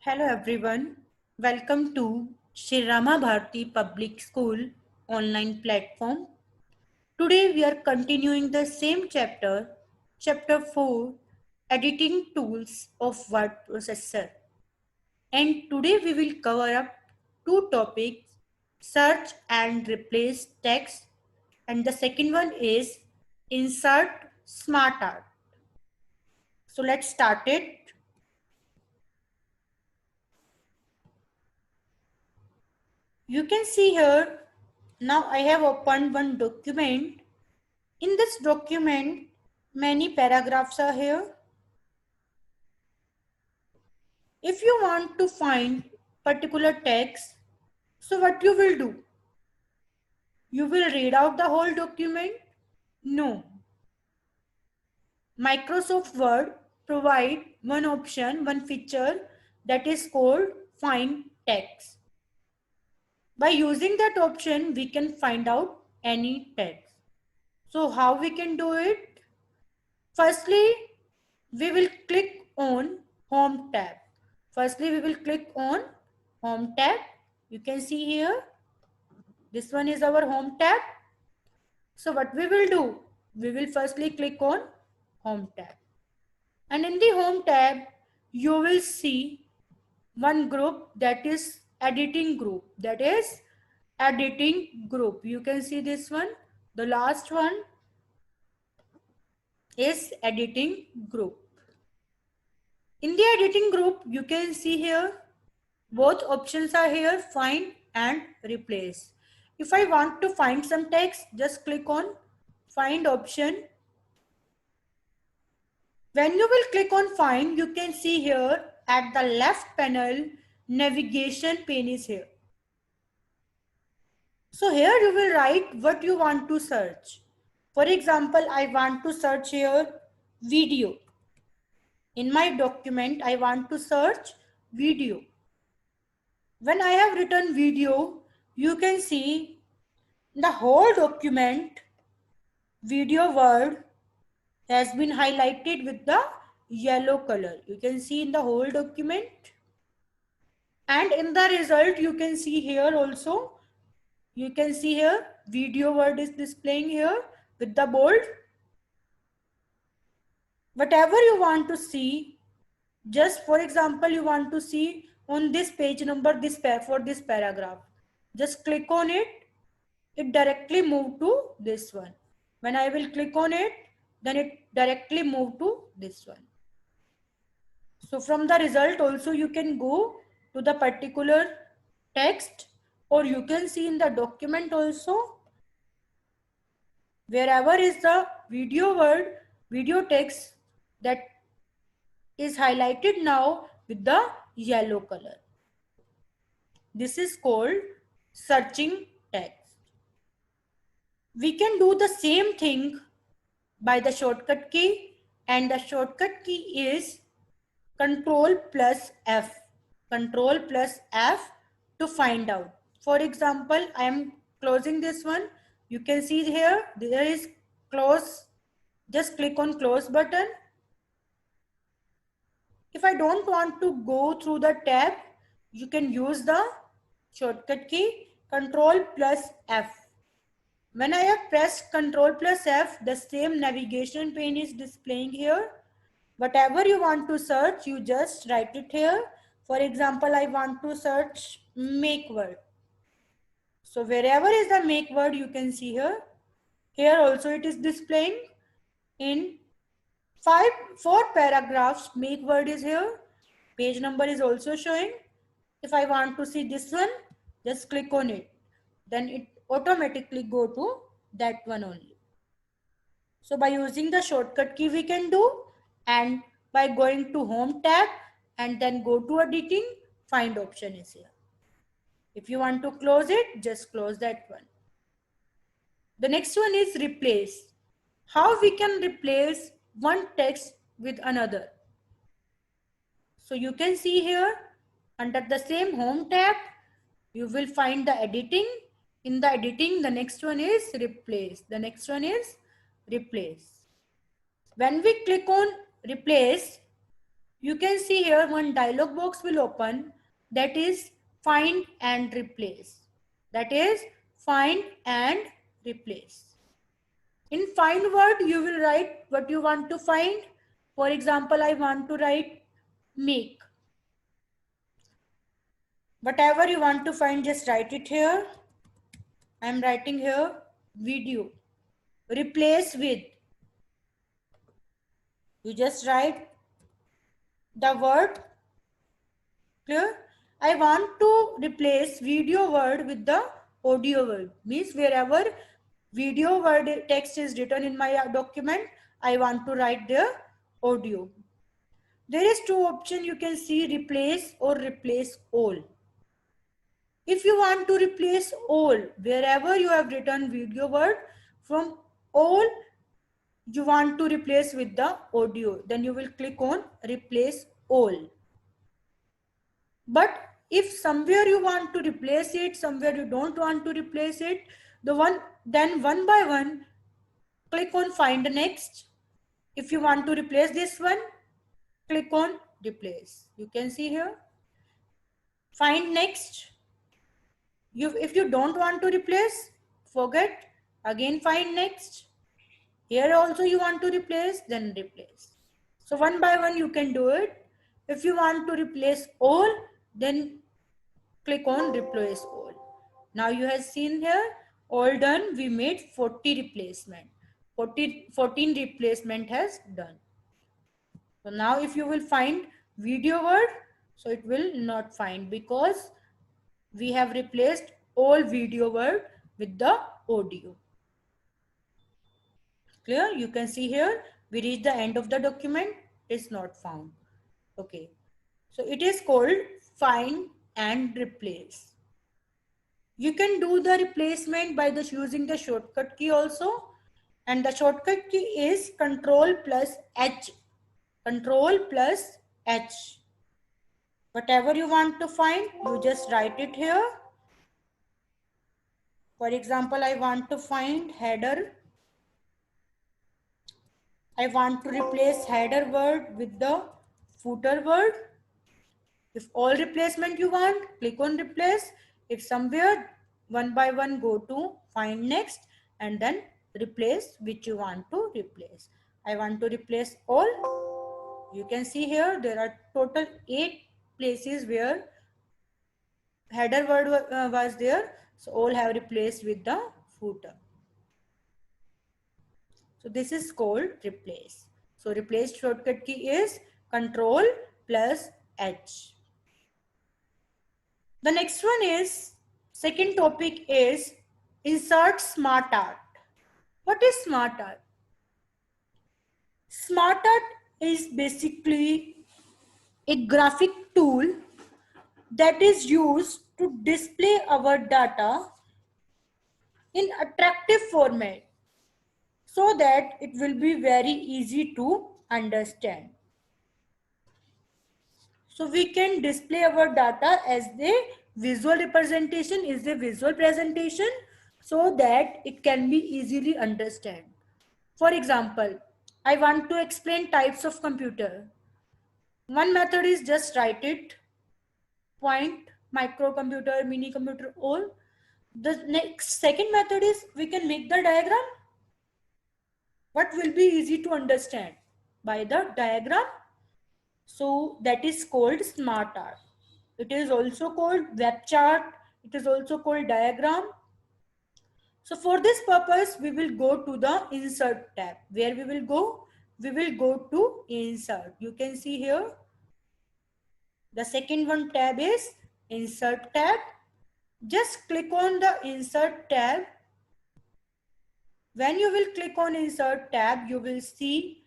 Hello everyone, welcome to Shri Rama Bharati Public School online platform. Today we are continuing the same chapter, chapter 4, editing tools of word processor. And today we will cover up two topics, search and replace text, and the second one is insert smart art. So let's start it. You can see here, now I have opened one document. In this document, many paragraphs are here. If you want to find particular text, so what you will do? You will read out the whole document? No. Microsoft Word provide one option, one feature that is called find text. By using that option, we can find out any text. So how we can do it? Firstly, we will click on Home tab. Firstly, we will click on Home tab. You can see here, this one is our Home tab. So what we will do? We will firstly click on Home tab. And in the Home tab, you will see one group, that is editing group. That is editing group. You can see this one. The last one is editing group. In the editing group, you can see here, both options are here, find and replace. If I want to find some text, just click on find option. When you will click on find, you can see here at the left panel, navigation pane is here. So here you will write what you want to search. For example, I want to search here video. In my document, I want to search video. When I have written video, you can see the whole document, video word has been highlighted with the yellow color. You can see in the whole document. And in the result, you can see here also, you can see here, video word is displaying here with the bold. Whatever you want to see, just for example, you want to see on this page number, for this paragraph, just click on it. It directly move to this one. When I will click on it, then it directly move to this one. So from the result also you can go to the particular text, or you can see in the document also, wherever is the video word, video text, that is highlighted now with the yellow color. This is called searching text. We can do the same thing by the shortcut key, and the shortcut key is Control plus F. Control plus F to find out. For example, I am closing this one. You can see here, there is close. Just click on close button. If I don't want to go through the tab, you can use the shortcut key Control plus F. When I have pressed Control plus F, the same navigation pane is displaying here. Whatever you want to search, you just write it here. For example, I want to search make word. So wherever is the make word, you can see here. Here also it is displaying. In 4 paragraphs, make word is here. Page number is also showing. If I want to see this one, just click on it. Then it automatically go to that one only. So by using the shortcut key we can do, and by going to home tab and then go to editing, find option is here. If you want to close it, just close that one. The next one is replace. How we can replace one text with another. So you can see here under the same home tab, you will find the editing. In the editing, the next one is replace. The next one is replace. When we click on replace, You can see here one dialog box will open, that is find and replace. That is find and replace. In find word, you will write what you want to find. For example, I want to write make. Whatever you want to find, just write it here. I am writing here video. Replace with. You just write the word. Clear? I want to replace video word with the audio word. Means wherever video word text is written in my document, I want to write the audio. There is two options you can see, replace or replace all. If you want to replace all, wherever you have written video word, from all you want to replace with the audio, then you will click on replace all. But if somewhere you want to replace it, somewhere you don't want to replace it, then one by one click on find next. If you want to replace this one, click on replace. You can see here find next. If you don't want to replace, forget, again find next. Here also you want to replace, then replace. So one by one you can do it. If you want to replace all, then click on replace all. Now you have seen here, all done. We made 40 replacement. 14 replacement has done. So now if you will find video word, so it will not find because we have replaced all video word with the audio. Clear? You can see here, we reach the end of the document, it's not found. Okay. So it is called find and replace. You can do the replacement by using the shortcut key also. And the shortcut key is Control plus H. Control plus H. Whatever you want to find, you just write it here. For example, I want to find header. I want to replace header word with the footer word. If all replacement you want, click on replace. If somewhere, one by one go to find next and then replace which you want to replace. I want to replace all. You can see here there are total 8 places where header word was there. So all have replaced with the footer. So this is called replace. So replace shortcut key is Control plus H. The next one is, second topic is insert smart art. What is smart art? Smart art is basically a graphic tool that is used to display our data in attractive format so that it will be very easy to understand. So we can display our data as the visual representation, is a visual presentation, so that it can be easily understood. For example, I want to explain types of computer. One method is just write it, point, microcomputer, mini computer, all. The next second method is we can make the diagram. What will be easy to understand? By the diagram. So that is called smart art. It is also called web chart. It is also called diagram. So for this purpose, we will go to the insert tab. Where we will go? We will go to insert. You can see here. The second one tab is insert tab. Just click on the insert tab. When you will click on insert tab, you will see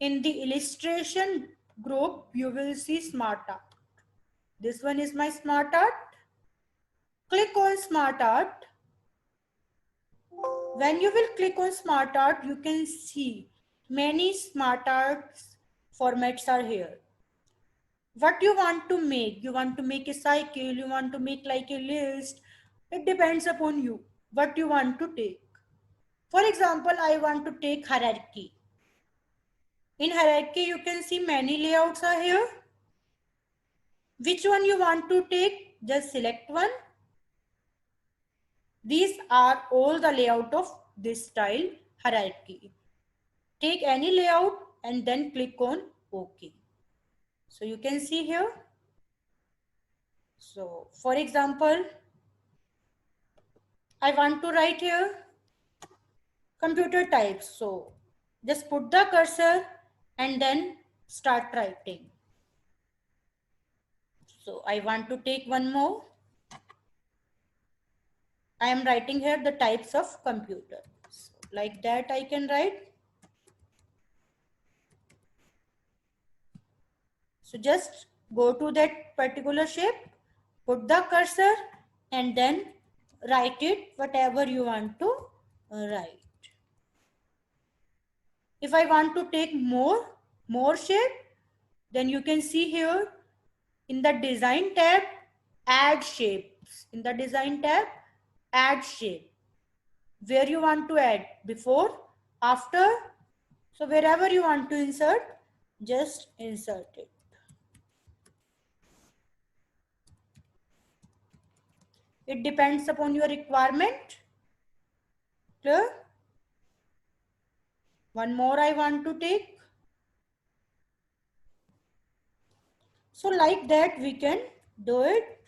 in the illustration group, you will see smart art. This one is my smart art. Click on smart art. When you will click on smart art, you can see many smart arts formats are here. What you want to make? You want to make a cycle, you want to make like a list. It depends upon you, what you want to take. For example, I want to take hierarchy. In hierarchy, you can see many layouts are here. Which one you want to take? Just select one. These are all the layout of this style hierarchy. Take any layout and then click on OK. So you can see here. So for example, I want to write here computer types. So just put the cursor and then start writing. So I want to take one more. I am writing here the types of computer. So like that I can write. So just go to that particular shape, put the cursor and then write it whatever you want to write. If I want to take more shape, then you can see here in the design tab, add shapes. In the design tab, add shape. Where you want to add, before, after. So wherever you want to insert, just insert it. It depends upon your requirement. Clear? One more I want to take. So like that we can do it.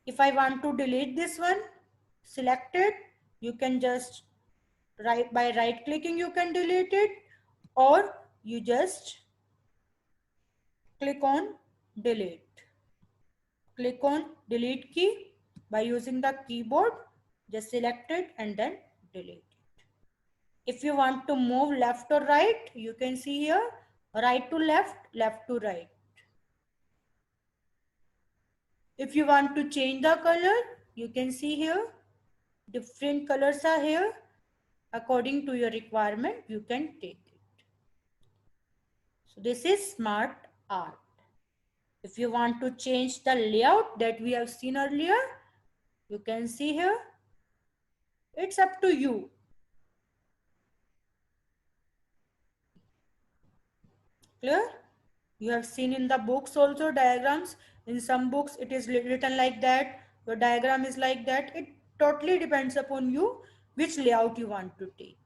If I want to delete this one, select it. You can just by right clicking you can delete it, or you just click on delete. Click on delete key by using the keyboard. Just select it and then delete it. If you want to move left or right, you can see here right to left, left to right. If you want to change the color, you can see here different colors are here. According to your requirement, you can take it. So this is smart art. If you want to change the layout that we have seen earlier, you can see here. It's up to you. Clear? You have seen in the books also diagrams. In some books it is written like that. Your diagram is like that. It totally depends upon you which layout you want to take.